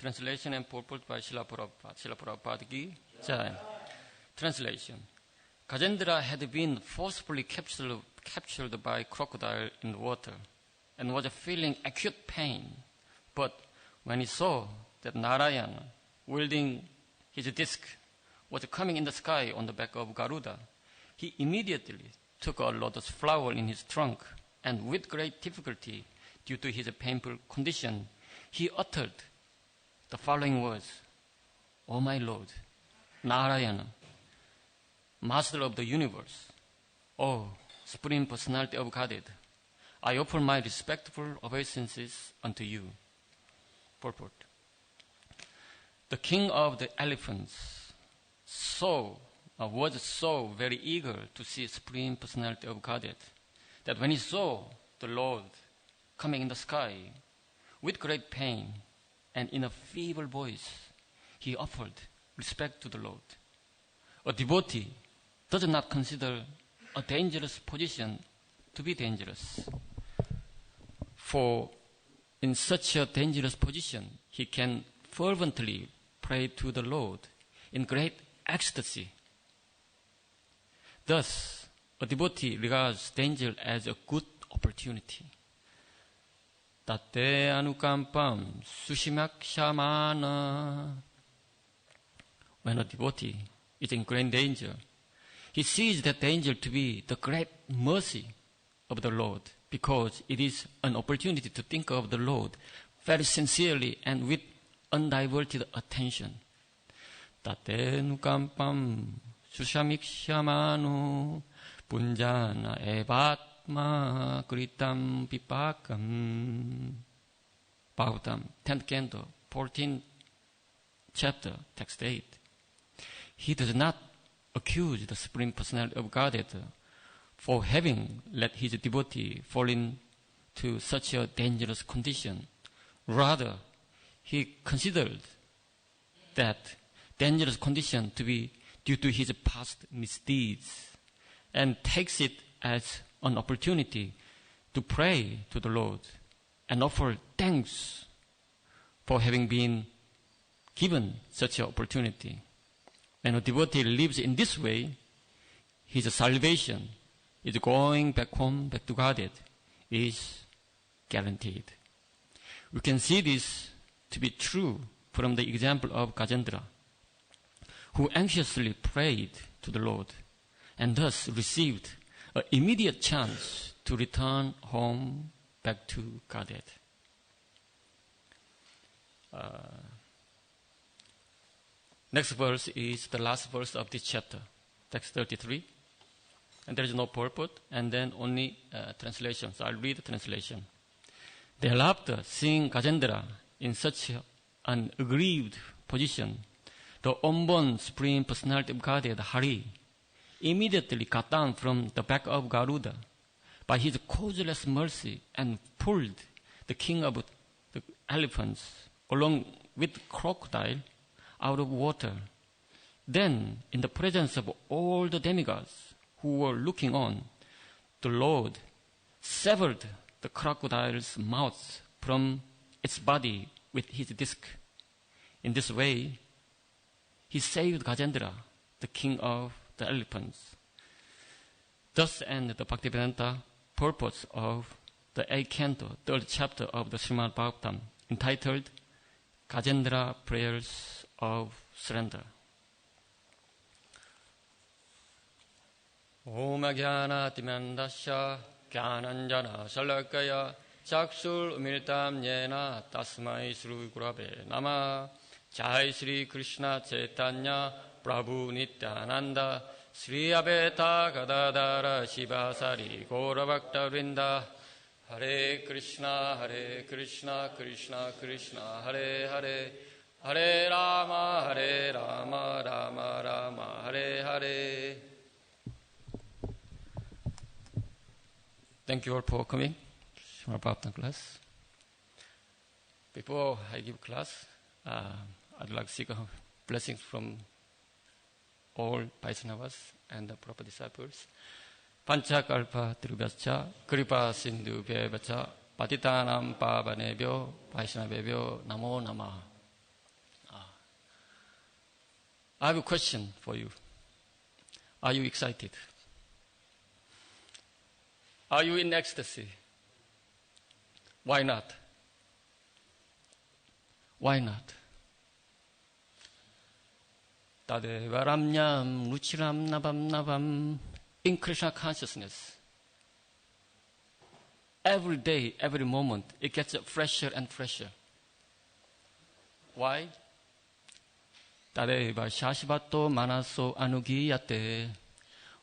Translation and purport by Srila Prabhupada Ki Jai. Translation. Gajendra had been forcefully captured by crocodile in the water and was feeling acute pain. But when he saw that Narayana, wielding his disc, was coming in the sky on the back of Garuda, he immediately took a lotus flower in his trunk, and with great difficulty, due to his painful condition, he uttered the following words: "O my Lord, Narayana, Master of the universe, O Supreme Personality of Godhead, I offer my respectful obeisances unto you." Purport. The king of the elephants was so very eager to see Supreme Personality of Godhead that when he saw the Lord coming in the sky with great pain and in a feeble voice, he offered respect to the Lord. A devotee does not consider a dangerous position to be dangerous, for in such a dangerous position, he can fervently pray to the Lord in great ecstasy. Thus, a devotee regards danger as a good opportunity. Tate anukampam sushimakshamana. When a devotee is in great danger, he sees that danger to be the great mercy of the Lord, because it is an opportunity to think of the Lord very sincerely and with undiverted attention. Tate nukampam susamikshamano punjana evatma kritam pipakam. Bhagavatam, 10th canto, 14th chapter, text 8. He does not accuse the Supreme Personality of Godhead for having let his devotee fall into such a dangerous condition. Rather, he considered that dangerous condition to be due to his past misdeeds and takes it as an opportunity to pray to the Lord and offer thanks for having been given such an opportunity. When a devotee lives in this way, his salvation is going back home, back to Godhead, is guaranteed. We can see this to be true from the example of Gajendra, who anxiously prayed to the Lord and thus received an immediate chance to return home back to Godhead. Next verse is the last verse of this chapter, text 33. And there is no purport, and then only translation. So I'll read the translation. Thereafter, seeing Gajendra in such an aggrieved position, the unborn Supreme Personality of Godhead, Hari, immediately got down from the back of Garuda by his causeless mercy and pulled the king of the elephants along with crocodile out of water. Then, in the presence of all the demigods who were looking on, the Lord severed the crocodile's mouth from its body with his disc. In this way, he saved Gajendra, the king of the elephants. Thus ends the Bhaktivedanta purpose of the 8th canto, 3rd chapter of the Srimad Bhagavatam, entitled Gajendra Prayers of Surrender. Om Jnana Timandasya Jnananjana Shalakaya Chakshur Umilitam Yena Tasmai Sri Gurave Namah. Jai Sri Krishna Chaitanya Prabhu Nityananda Sri Advaita Gadadhara Shivasari Gauravakta Vrinda. Hare Krishna Krishna Krishna Hare Hare, Hare Rama Rama Rama Hare Hare. Thank you all for coming to my Bhagavatam class. Before I give class, I'd like to seek blessings from all Vaishnavas and the proper disciples. Panchakalpa Tribhascha Kripa Sindhu Bhavacha Patitanam Pavanebhyo Vaishnavebhyo Namo Namaha. I have a question for you. Are you excited? Are you in ecstasy? Why not? Why not? Tadevaramnyam ruchiram nabam nabam. In Krishna consciousness, every day, every moment, it gets fresher and fresher. Why? Tadeva shashvato manaso anugiyate.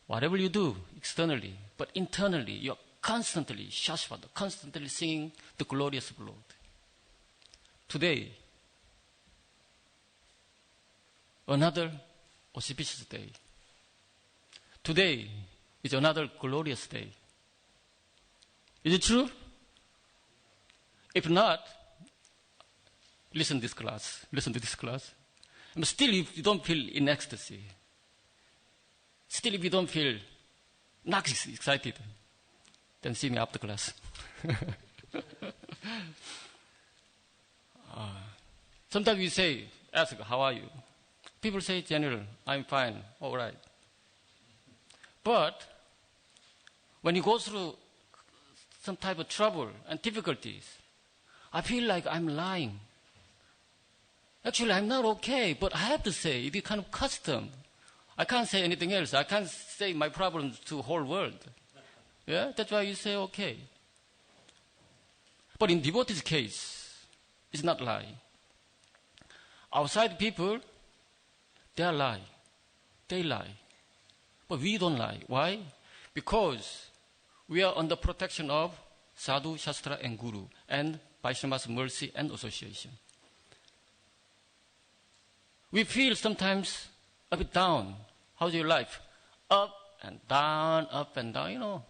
Whatever you do externally, but internally, you're constantly shashvata, constantly singing the glorious of Lord. Today, another auspicious day. Today is another glorious day. Is it true? If not, listen to this class. Listen to this class. And still, if you don't feel in ecstasy, still if you don't feel not excited, then see me after class. Sometimes you say, ask, how are you? People say, General, I'm fine, all right. But when you go through some type of trouble and difficulties, I feel like I'm lying. Actually, I'm not okay, but I have to say, it is kind of custom. I can't say anything else. I can't say my problems to the whole world. Yeah, that's why you say okay. But in devotee's case, it's not lie. Outside people, they lie. They lie. But we don't lie. Why? Because we are under protection of Sadhu, Shastra, and Guru, and Vaishnava's mercy and association. We feel sometimes a bit down. How's your life? Up and down, up and down, you know.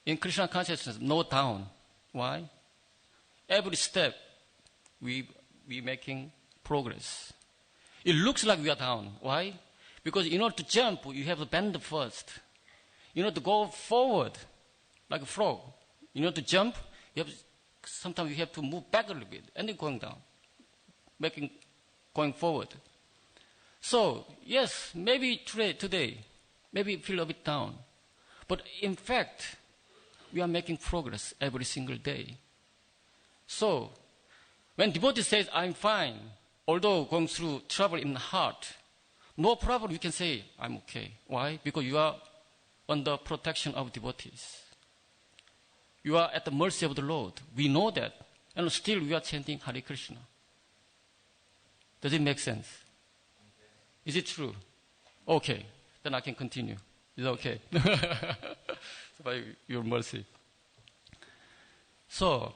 In Krishna consciousness, no down. Why? Every step, we making progress. It looks like we are down. Why? Because in order to jump, you have to bend first. In order to go forward, like a frog. In order to jump, sometimes you have to move back a little bit, and then going down, going forward. So, yes, maybe today, maybe you feel a bit down. But in fact, we are making progress every single day. So, when devotee says, I'm fine, although going through trouble in the heart, no problem, you can say, I'm okay. Why? Because you are under protection of devotees. You are at the mercy of the Lord. We know that. And still we are chanting Hare Krishna. Does it make sense? Is it true? Okay. Then I can continue. Is it okay? By your mercy. So,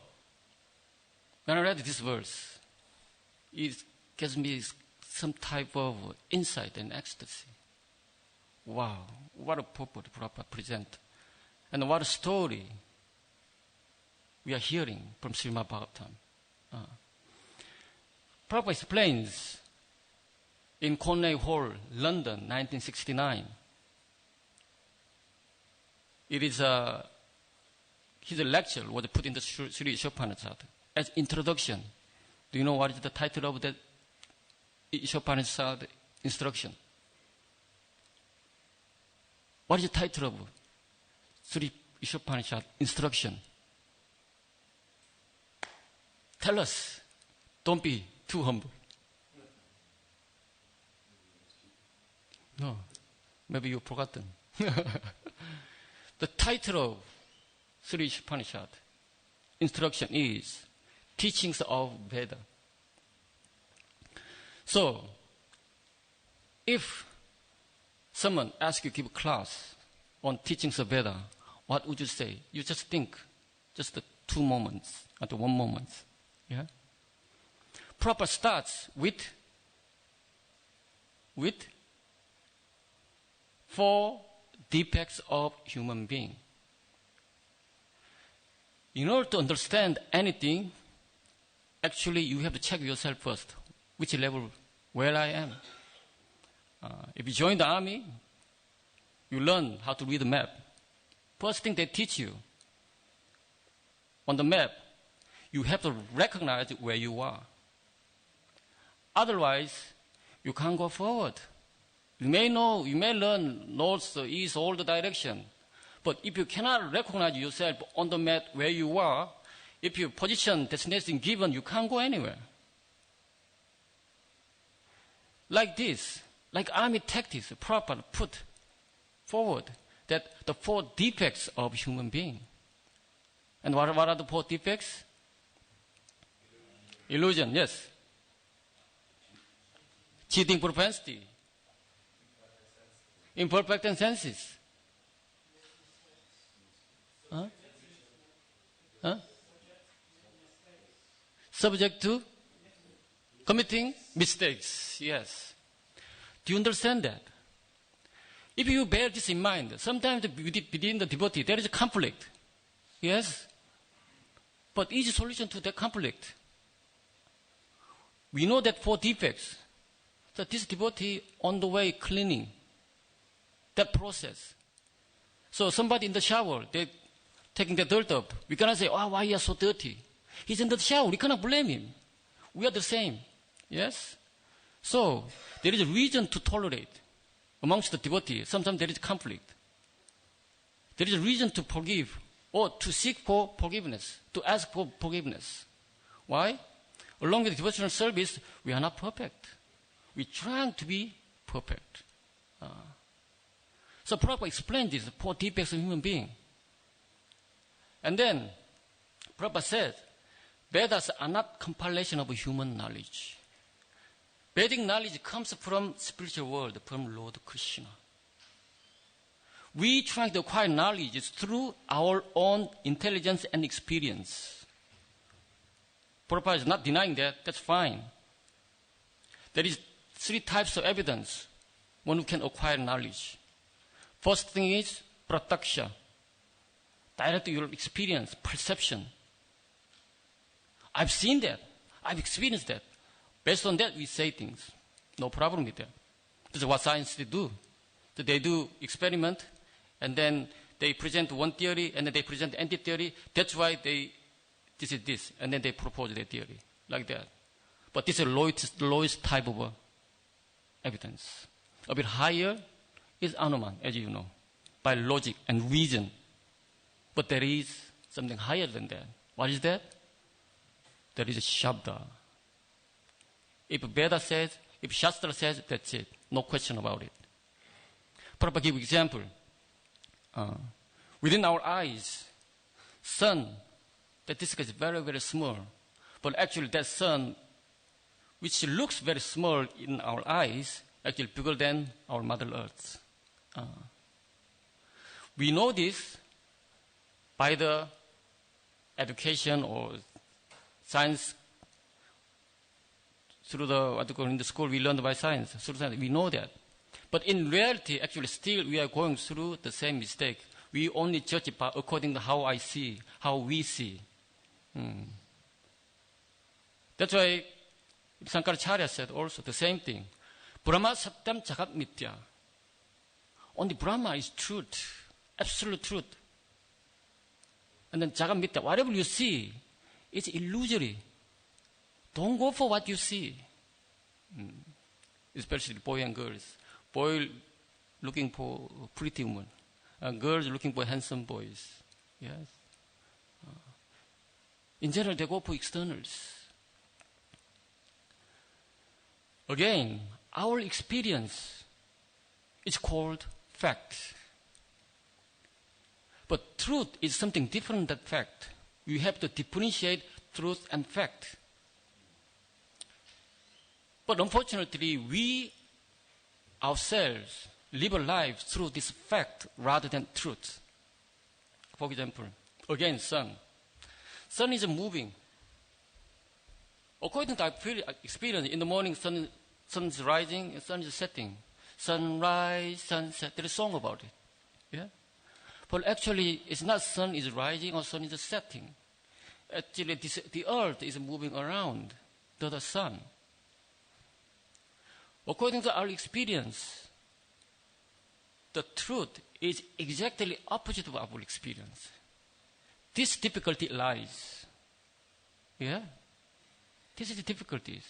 when I read this verse, it gives me some type of insight and ecstasy. Wow, what a purport Prabhupada present. And what a story we are hearing from Srimad Bhagavatam. Prabhupada explains in Cornell Hall, London, 1969. It is his lecture was put in the Sri Ishopanishad as introduction. Do you know what is the title of that Ishopanishad instruction? What is the title of Sri Ishopanishad instruction? Tell us. Don't be too humble. No, maybe you've forgotten. The title of Sri Ishopanishad instruction is Teachings of Veda. So, if someone asks you to give a class on teachings of Veda, what would you say? You just think, just the 2 moments, or the 1 moment. Yeah? Proper starts with 4 defects of human being. In order to understand anything, actually you have to check yourself first. Which level, where I am. If you join the army, you learn how to read the map. First thing they teach you, on the map, you have to recognize where you are. Otherwise, you can't go forward. You may know, you may learn north, east, all the direction. But if you cannot recognize yourself on the map where you are, if your position, destination given, you can't go anywhere. Like this, like army tactics, proper put forward that the 4 defects of human being. And what are the 4 defects? Illusion, yes. Cheating propensity. Imperfect senses. Huh? Huh? Subject to committing mistakes, yes. Do you understand that? If you bear this in mind, sometimes within the devotee there is a conflict. Yes? But easy solution to that conflict. We know that 4 defects. So this devotee on the way cleaning that process. So somebody in the shower, they taking the dirt up. We cannot say, oh, why you are so dirty? He's in the shower. We cannot blame him. We are the same. Yes? So there is a reason to tolerate amongst the devotees. Sometimes there is conflict. There is a reason to forgive or to seek for forgiveness, to ask for forgiveness. Why? Along with devotional service, we are not perfect. We are trying to be perfect. So Prabhupada explained these 4 defects of human being. And then Prabhupada said, Vedas are not compilation of human knowledge. Vedic knowledge comes from spiritual world, from Lord Krishna. We try to acquire knowledge through our own intelligence and experience. Prabhupada is not denying that. That's fine. There is 3 types of evidence one who can acquire knowledge. First thing is prataksha, direct your experience, perception. I've seen that. I've experienced that. Based on that, we say things. No problem with that. This is what scientists do. So they do experiment, and then they present one theory, and then they present anti-theory. That's why this is this, and then they propose their theory, like that. But this is the lowest type of evidence. A bit higher is anuman, as you know, by logic and reason. But there is something higher than that. What is that? There is a shabda. If Veda says, if Shastra says, that's it. No question about it. Prabhupada give example. Within our eyes, sun, that disk is very, very small. But actually that sun, which looks very small in our eyes, actually bigger than our Mother Earth. We know this by the education or science. Through the, what you call in the school, we learned by science. Through science, we know that. But in reality, actually, still we are going through the same mistake. We only judge it by according to how I see, how we see. That's why Sankaracharya said also the same thing. Brahma Satyam Jagat Mithya. Only Brahma is truth, absolute truth. And then Jagat Mithya, whatever you see, it's illusory. Don't go for what you see. Especially boys and girls. Boy looking for pretty women. Girls looking for handsome boys. Yes. In general, they go for externals. Again, our experience is called fact. But truth is something different than fact. You have to differentiate truth and fact. But unfortunately, we ourselves live a life through this fact rather than truth. For example, again, sun. Sun is moving. According to our experience, in the morning, sun is rising and sun is setting. Sunrise, sunset. There is a song about it. Yeah? But actually, it's not sun is rising or sun is setting. Actually, the earth is moving around the sun. According to our experience, the truth is exactly opposite of our experience. This difficulty lies. Yeah? This is the difficulties.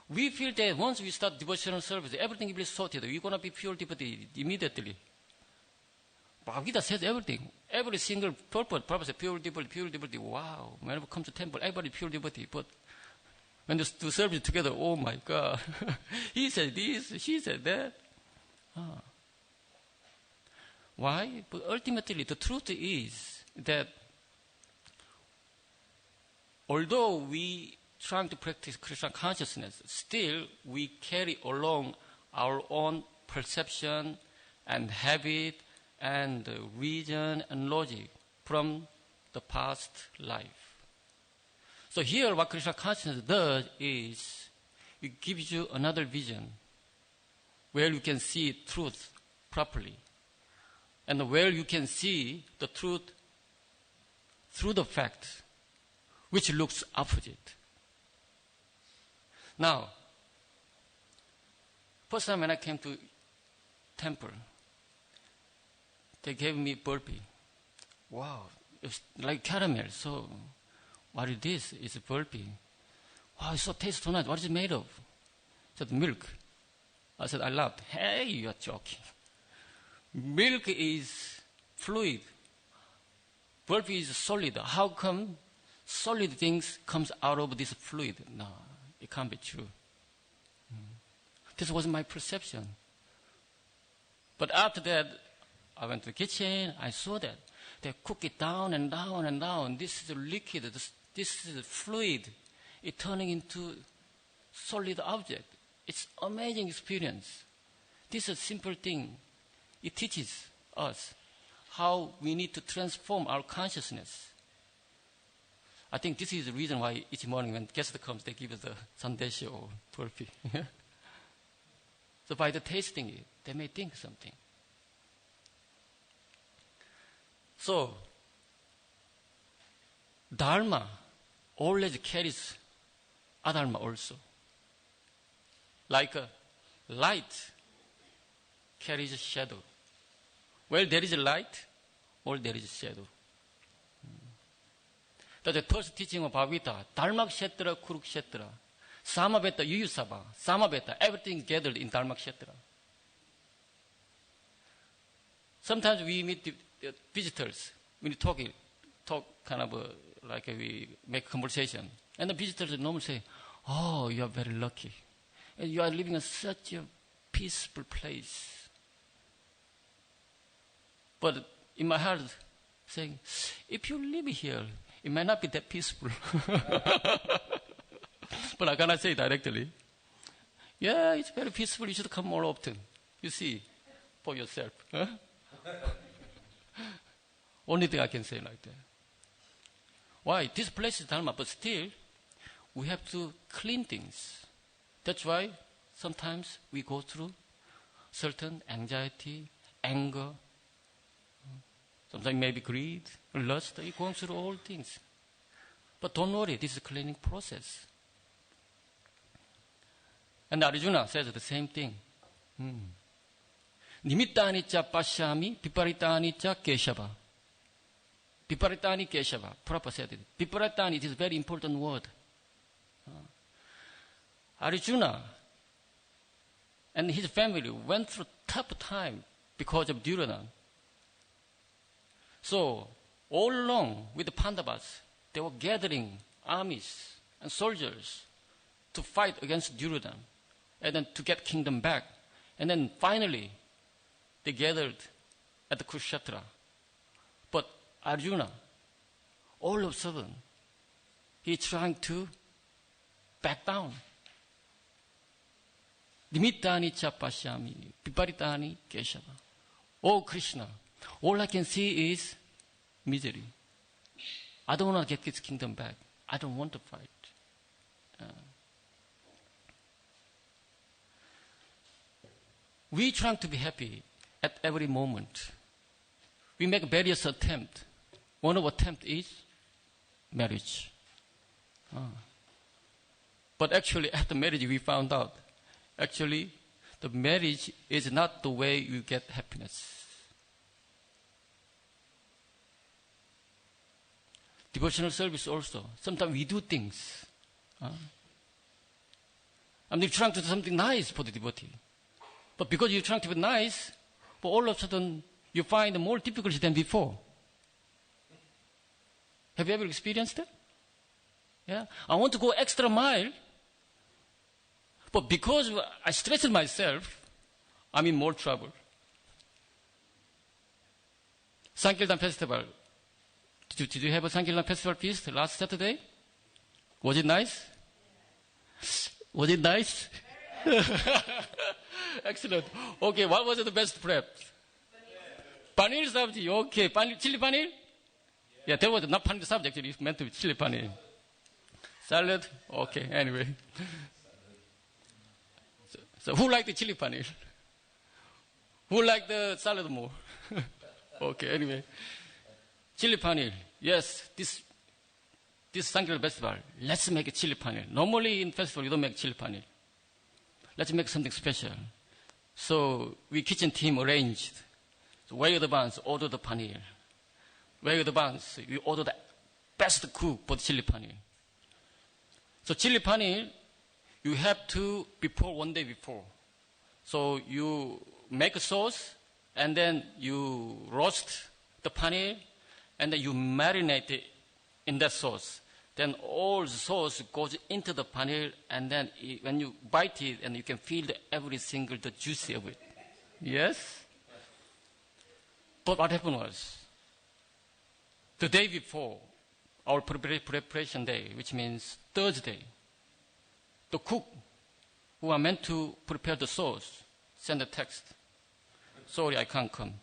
We feel that once we start devotional service, everything will be sorted. We're going to be pure devotee immediately. Bhagavad Gita says everything. Every single purpose, pure devotee, pure devotee. Wow. Whenever we come to temple, everybody pure devotee. But when they do service together, oh my God. He said this, she said that. Why? But ultimately, the truth is that although we trying to practice Krishna consciousness, still we carry along our own perception and habit and reason and logic from the past life. So here what Krishna consciousness does is it gives you another vision where you can see truth properly and where you can see the truth through the fact which looks opposite. Now, first time when I came to temple, they gave me burpee. Wow, it's like caramel. So, what is this? It's a burpee. Wow, it's so tasty so nice. What is it made of? I said, milk. I said, I laughed. Hey, you're joking. Milk is fluid. Burpee is solid. How come solid things comes out of this fluid? No. It can't be true. This was my perception. But after that, I went to the kitchen, I saw that. They cook it down and down and down. This is a liquid, this is a fluid. It's turning into solid object. It's amazing experience. This is a simple thing. It teaches us how we need to transform our consciousness. I think this is the reason why each morning when guest comes, they give us the sandesha or burpee. So by the tasting it, they may think something. So, Dharma always carries adharma also. Like a light carries a shadow. Where there is a light, or there is a shadow. The first teaching of Bhagavad Gita, Dharmakshetra, Kurukshetra, Samaveta, Yuyusava, Samaveta, everything gathered in Dharmakshetra. Sometimes we meet the visitors, we talk kind of like we make conversation. And the visitors normally say, oh, you are very lucky. And you are living in such a peaceful place. But in my heart, saying, if you live here, it might not be that peaceful. But I cannot say directly. Yeah, it's very peaceful. You should come more often. You see, for yourself. Huh? Only thing I can say like that. Why? This place is Dharma, but still, we have to clean things. That's why sometimes we go through certain anxiety, anger, sometimes maybe greed, lust. You're going through all things. But don't worry, this is a cleaning process. And Arjuna says the same thing. Nimittani cha pashyami, viparitani cha keshava. Viparitani keshava. Prabhupada said it. Viparitani, it is a very important word. Arjuna and his family went through tough time because of Duryodhana. So, all along with the Pandavas, they were gathering armies and soldiers to fight against Duryodhana and then to get kingdom back. And then finally, they gathered at the Kurukshetra. But Arjuna, all of a sudden, he's trying to back down. Nimittani cha pashyami, viparitani keshava. Oh Krishna, all I can see is misery. I don't want to get this kingdom back. I don't want to fight. We trying to be happy at every moment. We make various attempts. One of attempt is marriage. But actually, after marriage, we found out, actually, the marriage is not the way you get happiness. Devotional service also. Sometimes we do things. I mean, you're trying to do something nice for the devotee. But because you're trying to be nice, but all of a sudden you find more difficulty than before. Have you ever experienced that? Yeah? I want to go extra mile, but because I stress myself, I'm in more trouble. Sankirtan Festival. Did you have a Sankirtan Festival feast last Saturday? Was it nice? Was it nice? Excellent. Okay, what was the best prep? Paneer sabji. Okay, chili paneer? Yeah, there was not paneer sabji actually. It's meant to be chili paneer. Salad? Okay, anyway. So who liked the chili paneer? Who liked the salad more? Okay, anyway. Chili paneer. Yes, this Sankirtan festival, let's make a chili paneer. Normally in festival, you don't make chili paneer. Let's make something special. So we kitchen team arranged. So way in advance, order the paneer. Way in advance, we order the best cook for the chili paneer. So chili paneer, you have to prepare one day before. So you make a sauce, and then you roast the paneer, and then you marinate it in that sauce. Then all the sauce goes into the paneer, and then when you bite it, and you can feel every single the juicy of it. Yes? But what happened was, the day before, our preparation day, which means Thursday, the cook who are meant to prepare the sauce sent a text. Sorry, I can't come.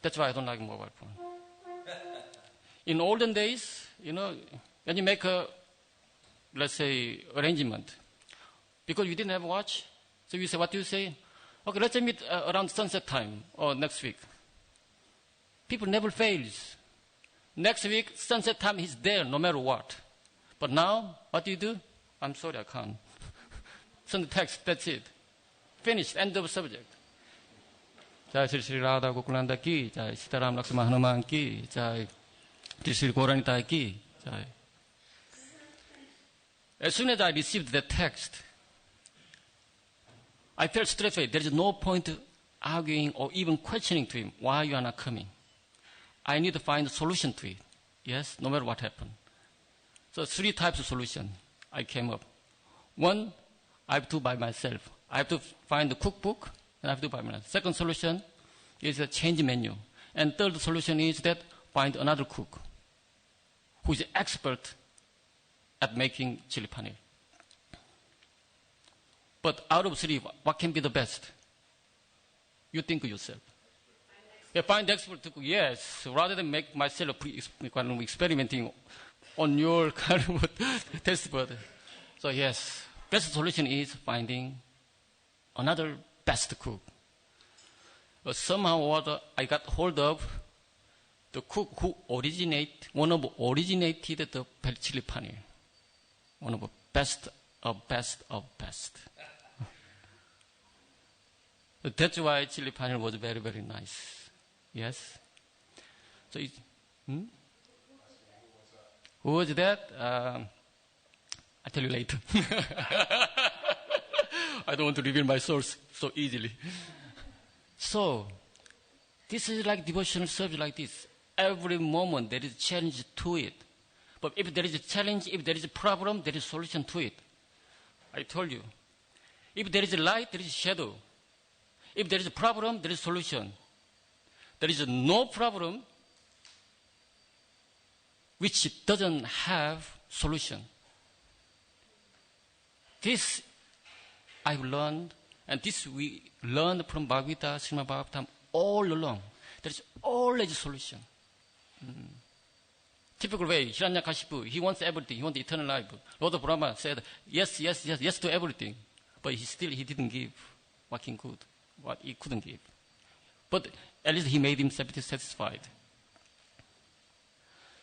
That's why I don't like mobile phone. In olden days, when you make a, let's say, arrangement, because you didn't have a watch, so you say, what do you say? Okay, let's meet around sunset time or next week. People never fails. Next week, sunset time is there no matter what. But now, what do? I'm sorry, I can't. Send the text, that's it. Finished, end of subject. Jai Sri Sri Radha Gokulanda ki, Jai Sitaram Lakshmana Hanuman ki, Jai Sri Sri Gauranitai ki, Jai. As soon as I received the text, I felt straight away, there is no point arguing or even questioning to him why you are not coming. I need to find a solution to it. Yes, no matter what happened. So 3 types of solution I came up. One, I have to by myself. I have to find the cookbook, and I have to by myself. Second solution is a change menu. And third solution is that find another cook who is expert at making chili paneer. But out of 3, what can be the best? You think yourself. Yeah, find the expert to cook. Yes, rather than make myself experimenting on your kind of test bud. So yes, best solution is finding another best cook. But somehow or other, I got hold of the cook who originated the chili paneer. One of the best of best of best. That's why chili paneer was very, very nice. Yes? So, who was that? I'll tell you later. I don't want to reveal my source so easily. So, this is like devotional service like this. Every moment there is a challenge to it. But if there is a challenge, if there is a problem, there is a solution to it. I told you. If there is a light, there is a shadow. If there is a problem, there is a solution. There is no problem which doesn't have solution. This I've learned, and this we learned from Bhagavad Gita, Srimad Bhagavatam all along. There is always a solution. Typical way, Hiranyakashipu, he wants everything, he wants eternal life. Lord of Brahma said, yes to everything. But he didn't give what he couldn't give. But at least he made himself satisfied.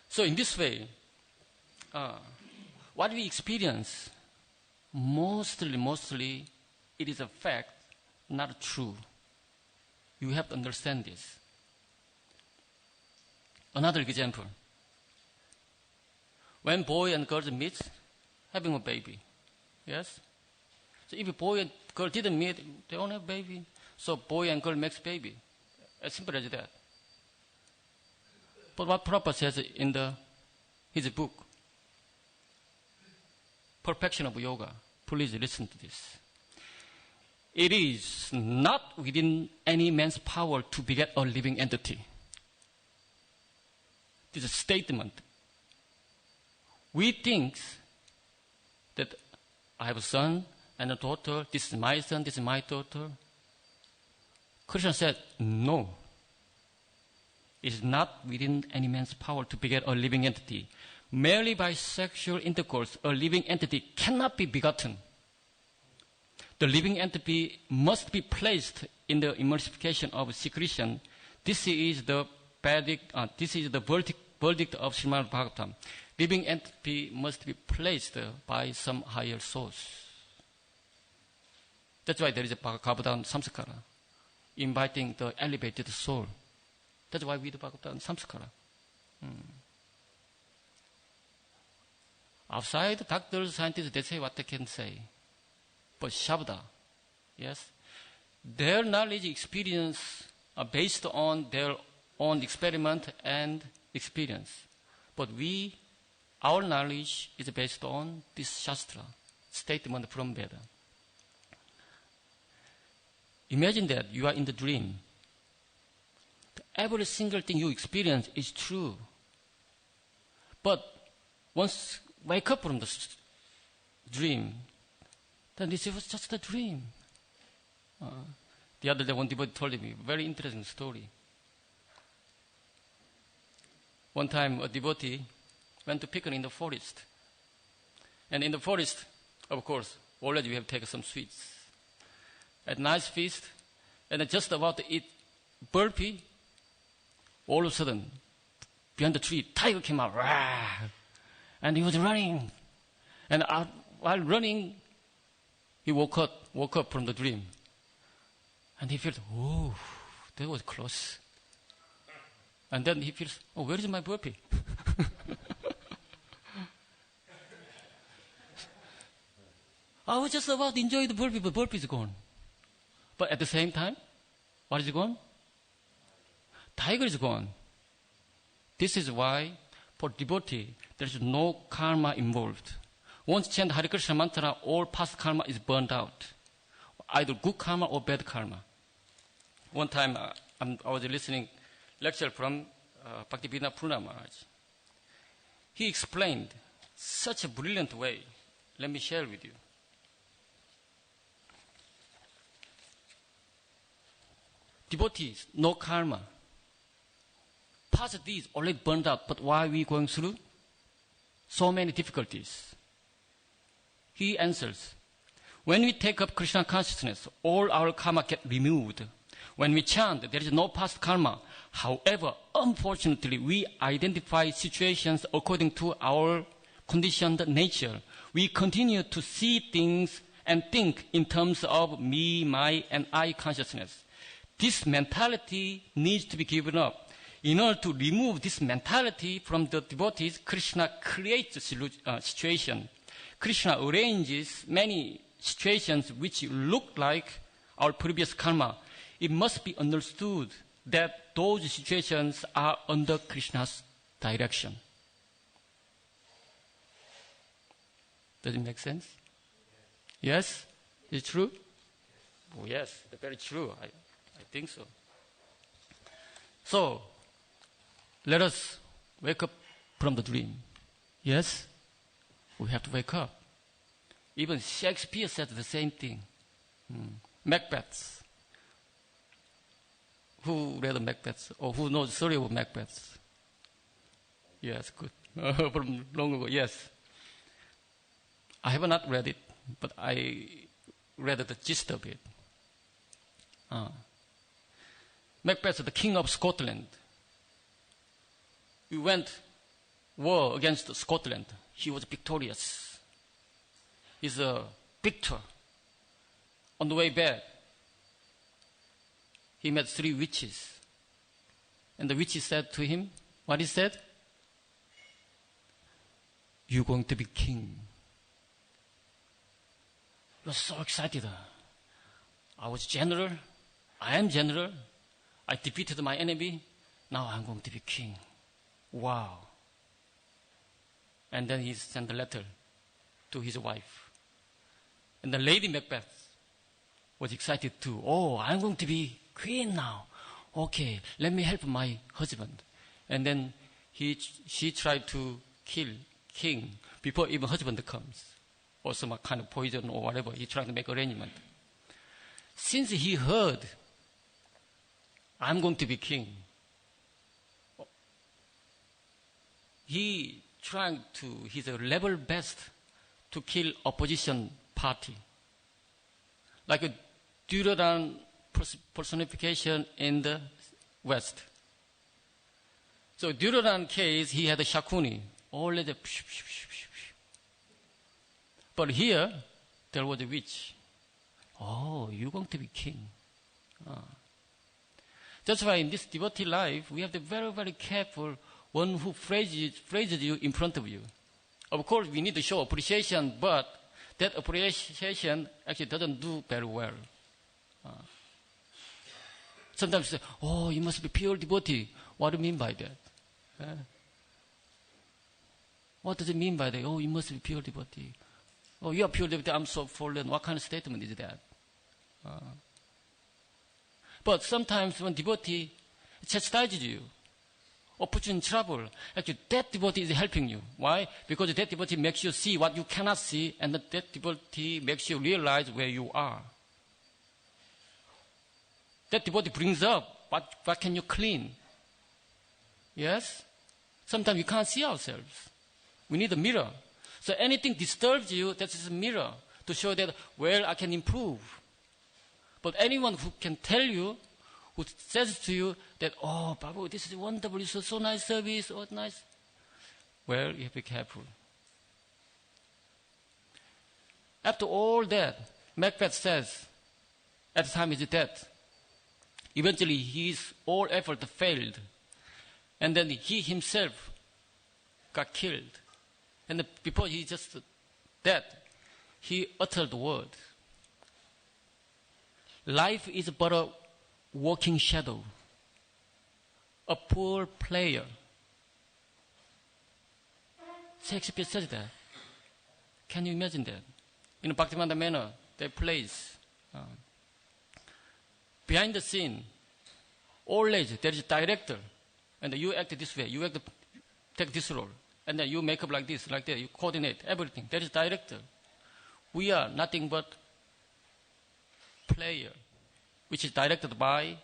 So in this way, what we experience, mostly, it is a fact, not true. You have to understand this. Another example. When boy and girls meet, having a baby. Yes? So if a boy and girl didn't meet, they don't have baby. So boy and girl makes baby. As simple as that. But what Prabhupada says in his book, Perfection of Yoga, please listen to this. It is not within any man's power to beget a living entity. This is a statement. We think that I have a son and a daughter, this is my son, this is my daughter. Krishna said, no. It is not within any man's power to beget a living entity. Merely by sexual intercourse, a living entity cannot be begotten. The living entity must be placed in the emulsification of secretion. This is the verdict of Srimad Bhagavatam. Living entity must be placed by some higher source. That's why there is a Bhagavatam Samskara, inviting the elevated soul. That's why we do Bhagavatam Samskara. Outside, doctors, scientists, they say what they can say. But Shabda, yes, their knowledge, experience are based on their own experiment and experience. But our knowledge is based on this Shastra, statement from Veda. Imagine that you are in the dream. Every single thing you experience is true. But once wake up from the dream, then this was just a dream. The other day, one devotee told me a very interesting story. One time, a devotee went to picnic in the forest. And in the forest, of course, already we have taken some sweets. At nice feast, and just about to eat burpee, all of a sudden, behind the tree, tiger came out, rah, and he was running. And while running, he woke up from the dream. And he felt, oh, that was close. And then he feels, oh, where is my burpee? I was just about to enjoy the burpee, but burpee is gone. But at the same time, what is gone? Tiger is gone. This is why, for devotee, there is no karma involved. Once chant Hare Krishna mantra, all past karma is burned out. Either good karma or bad karma. One time, I was listening lecture from Bhaktivedanta Purna Maharaj. He explained such a brilliant way. Let me share with you. Devotees, no karma. Past deeds already burned out, but why are we going through so many difficulties? He answers, when we take up Krishna consciousness, all our karma get removed. When we chant, there is no past karma. However, unfortunately, we identify situations according to our conditioned nature. We continue to see things and think in terms of me, my, and I consciousness. This mentality needs to be given up. In order to remove this mentality from the devotees, Krishna creates a situation. Krishna arranges many situations which look like our previous karma. It must be understood that those situations are under Krishna's direction. Does it make sense? Yes? Is it true? Oh, yes, very true. I think so. So, let us wake up from the dream. Yes? We have to wake up. Even Shakespeare said the same thing. Macbeth. Who read Macbeth? Or who knows the story of Macbeth? Yes, good. From long ago, yes. I have not read it, but I read the gist of it. Macbeth, the king of Scotland, he went war against Scotland. He was victorious. He's a victor. On the way back, he met 3 witches. And the witches said to him, what he said? You're going to be king. was so excited. I was general. I am general. I defeated my enemy. Now I'm going to be king. Wow. And then he sent a letter to his wife. And the Lady Macbeth was excited too. Oh, I'm going to be queen now. Okay, let me help my husband. And then she tried to kill king before even husband comes. Or some kind of poison or whatever. He tried to make arrangement. Since he heard, I'm going to be king, he trying to his level best to kill opposition party. Like a Deuteron personification in the West. So Deuteron case, he had a Shakuni. Already. But here, there was a witch. Oh, you're going to be king. That's why in this devotee life, we have to be very, very careful one who phrases you in front of you. Of course, we need to show appreciation, but that appreciation actually doesn't do very well. Sometimes you say, oh, you must be pure devotee. What do you mean by that? What does it mean by that? Oh, you must be pure devotee. Oh, you are pure devotee, I'm so fallen. What kind of statement is that? But sometimes when devotee chastises you, or puts you in trouble, actually that devotee is helping you. Why? Because that devotee makes you see what you cannot see, and that devotee makes you realize where you are. That devotee brings up what can you clean. Yes? Sometimes we can't see ourselves. We need a mirror. So anything disturbs you, that is a mirror to show that, well, I can improve. But anyone who can tell you, who says to you that, oh, Babu, this is wonderful, it's so nice service, oh, nice. Well, you have to be careful. After all that, Macbeth says, at the time of his death, eventually his all effort failed. And then he himself got killed. And before he just dead, he uttered the word. Life is but a walking shadow, a poor player. Shakespeare says that. Can you imagine that? In Bhaktivinoda Manor, they plays. Behind the scene, always there is a director, and you act this way, you take this role, and then you make up like this, like that, you coordinate everything. There is a director. We are nothing but player, which is directed by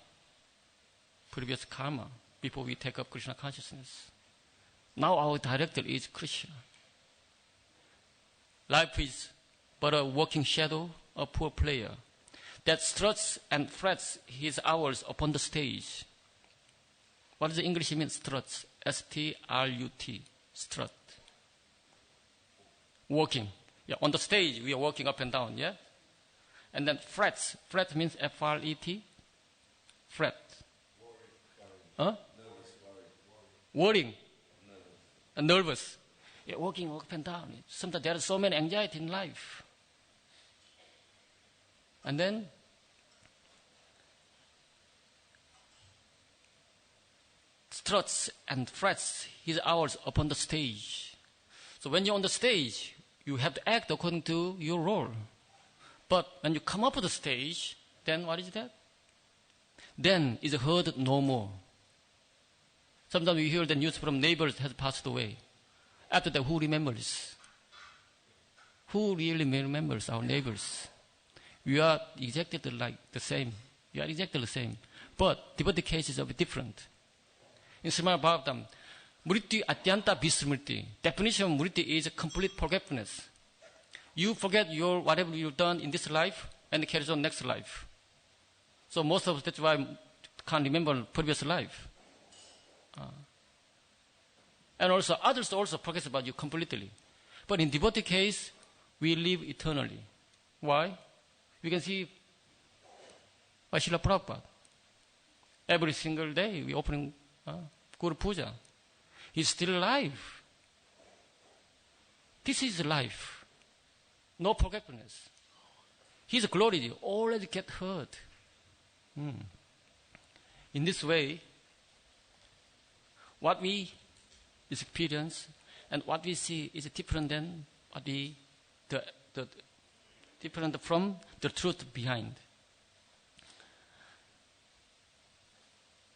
previous karma before we take up Krishna consciousness. Now our director is Krishna. Life is but a walking shadow, a poor player that struts and frets his hours upon the stage. What does the English mean? Struts. S-T-R-U-T. Strut. Walking. Yeah, on the stage we are walking up and down, yeah? And then frets. Fret means F-R-E-T. Fret. Huh? Worrying. Nervous. Yeah, walking up and down. Sometimes there are so many anxiety in life. And then struts and frets his hours upon the stage. So when you're on the stage, you have to act according to your role. But when you come up on the stage, then what is that? Then is heard no more. Sometimes we hear the news from neighbors has passed away. After that, who remembers? Who really remembers our neighbors? We are exactly like the same. We are exactly the same. But devotee cases are a bit different. In Srimad Bhagavatam, Mritti Atyanta Vismriti. Definition of Mritti is complete forgetfulness. You forget whatever you've done in this life and it carries on next life. So most of us, that's why we can't remember previous life. And also others also forget about you completely. But in devotee case, we live eternally. Why? We can see Srila Prabhupada. Every single day we open Guru Puja. He's still alive. This is life. No forgetfulness. his glory already get heard. In this way, what we experience and what we see is different than what the different from the truth behind.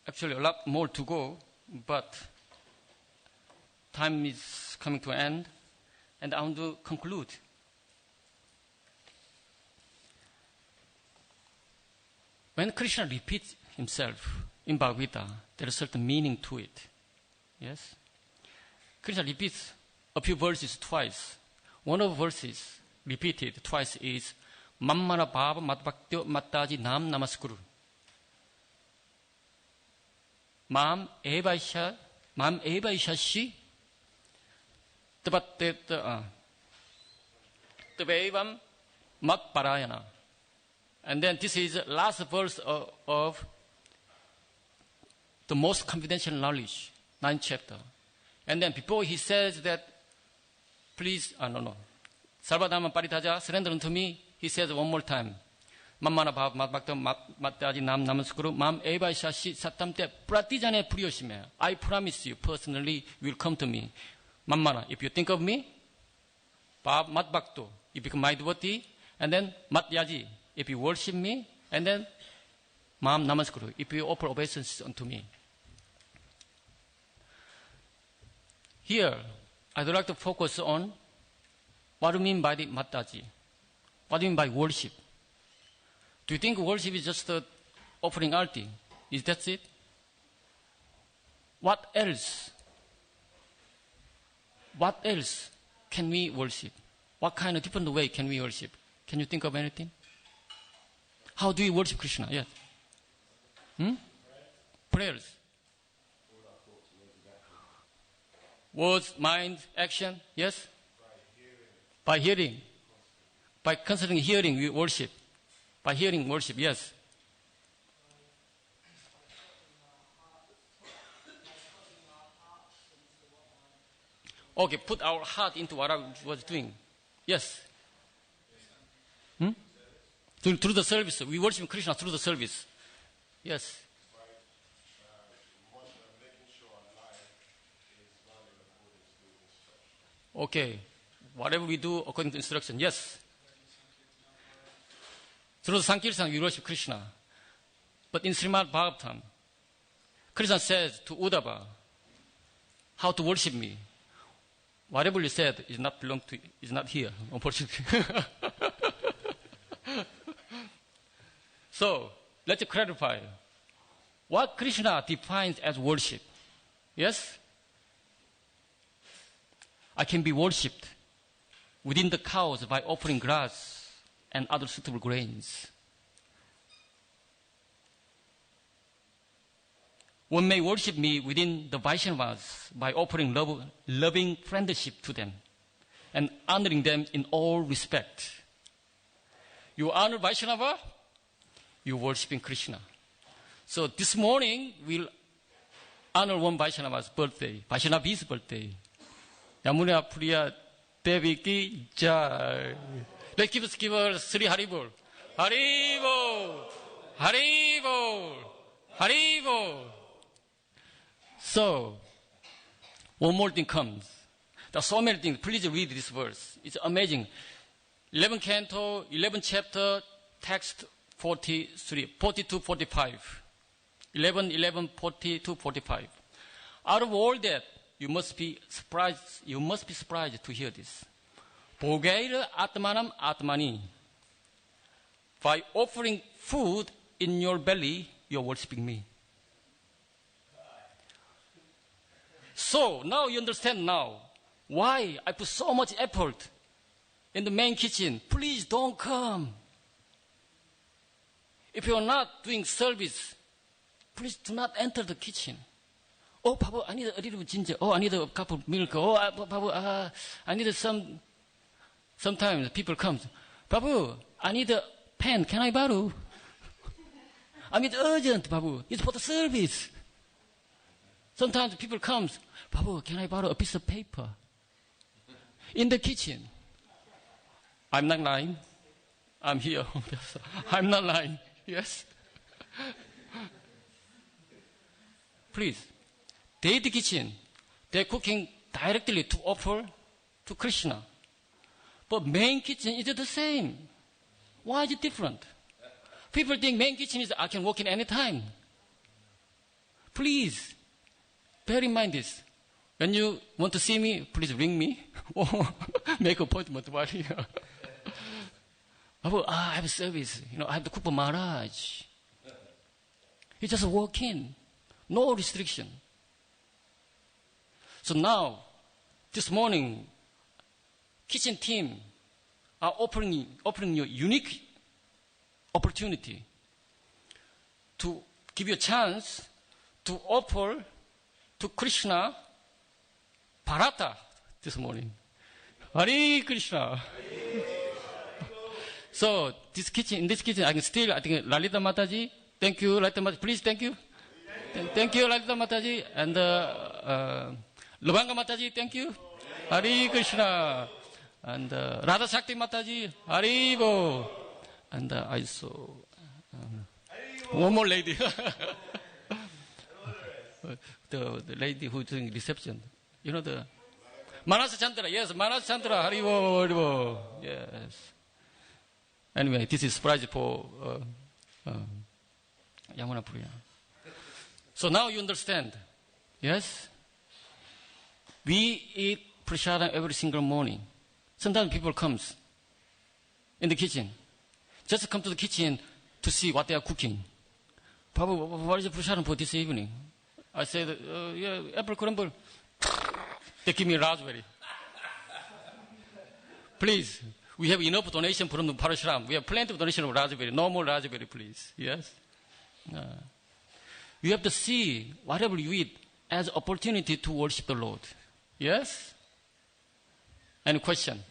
Actually, a lot more to go, but time is coming to an end, and I want to conclude. When Krishna repeats himself in Bhagavad Gita, there is a certain meaning to it. Yes? Krishna repeats a few verses twice. One of the verses repeated twice is Mammana Bhava Madbhaktyo Mattaji Nam Namaskuru. Mam Evaisha Shi Tabevam Mat Parayana. And then this is the last verse of the most confidential knowledge, 9th chapter. And then before he says that, please, Sarvadhamma Paritaja, surrender unto me, he says one more time, Mammana Bhav Madbhakta Mattaji Nam Namaskuru, Mam Eva Shashi Satamte Pratijane Priyoshime. I promise you personally, you will come to me. Mammana, if you think of me, Bhav Madbhakto, you become my devotee, and then Matyaji, if you worship me, and then Mam Namaskuru, if you offer obeisance unto me. Here, I'd like to focus on what do you mean by the Mataji? What do you mean by worship? Do you think worship is just offering arti? Is that it? What else? What else can we worship? What kind of different way can we worship? Can you think of anything? How do we worship Krishna? Yes. Prayers. Words, mind, action. Yes. By hearing. By considering hearing, we worship. By hearing, worship. Yes. Okay, put our heart into what I was doing. Yes. Through the service. We worship Krishna through the service. Yes. Okay. Whatever we do according to instruction. Yes. Through the Sankirtan, we worship Krishna. But in Srimad Bhagavatam, Krishna says to Uddhava, how to worship me. Whatever you said is not belong to, is not here, unfortunately. So, let's clarify. What Krishna defines as worship. Yes? I can be worshipped within the cows by offering grass and other suitable grains. One may worship me within the Vaishnavas by offering loving friendship to them and honoring them in all respect. You honor Vaishnava, you worshiping Krishna. So this morning, we'll honor one Vaishnava's birthday, Vaishnavi's birthday. Yamuna Priya Devi Ki Jai. Let's give her Sri Haribol. Haribol! Haribol! Haribol! So, one more thing comes. There are so many things. Please read this verse. It's amazing. 11th canto, 11th chapter, text 42, 45. 11, 42, 45. Out of all that, you must be surprised to hear this. Bhogaira atmanam atmani. By offering food in your belly, you're worshiping me. So, now you understand now why I put so much effort in the main kitchen. Please don't come. If you're not doing service, please do not enter the kitchen. Oh, Papa, I need a little ginger. Oh, I need a cup of milk. Oh, Papa, I need some. Sometimes people come. Papa, I need a pen. Can I borrow? I need urgent, Papa. It's for the service. Sometimes people come. Papa, can I borrow a piece of paper? In the kitchen. I'm not lying. I'm here. I'm not lying. Yes. Please. They the kitchen. They're cooking directly to offer to Krishna. But main kitchen is the same. Why is it different? People think main kitchen is I can walk in any time. Please, bear in mind this. When you want to see me, please ring me or make an appointment while here. I have a service. I have to cook for Maharaj. You just walk in. No restriction. So now, this morning, kitchen team are offering you a unique opportunity to give you a chance to offer to Krishna Bharata this morning. Hare Krishna. So in this kitchen, I think Lalita Mataji, thank you, Lalita Mataji, please, thank you. Thank you, Lalita Mataji, and Lubanga Mataji, thank you. Hare Krishna. And Radha Shakti Mataji, Haribo. And I saw one more lady. the lady who's doing reception. The Manas Chandra. Yes, Manas Chandra. Haribo, Haribo. Yes. Anyway, this is surprise for Yamuna Priya. So now you understand. Yes? We eat prasadam every single morning. Sometimes people comes in the kitchen. Just come to the kitchen to see what they are cooking. Papa, what is the prasadam for this evening? I said, apple crumble. They give me raspberry. Please, we have enough donation from the parashram. We have plenty of donation of raspberry. No more raspberry, please. Yes? You have to see whatever you eat as opportunity to worship the Lord. Yes? Any question?